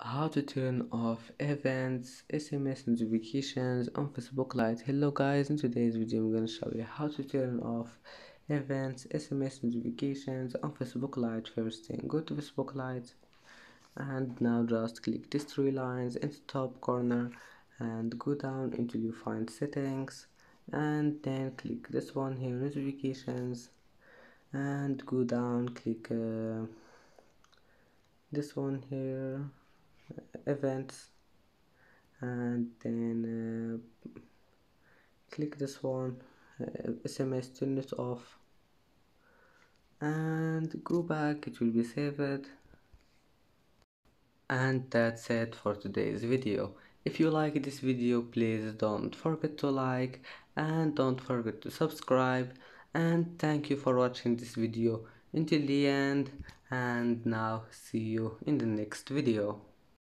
How to turn off events, SMS notifications on Facebook Lite. Hello guys, in today's video I'm going to show you how to turn off events, SMS notifications on Facebook Lite. First thing, go to Facebook Lite and now just click these three lines in the top corner and go down until you find settings, and then click this one here, notifications, and go down, click this one here, events, and then click this one, SMS, turn it off, and go back, it will be saved. And that's it for today's video. If you like this video, please don't forget to like and don't forget to subscribe, and thank you for watching this video until the end, and now see you in the next video.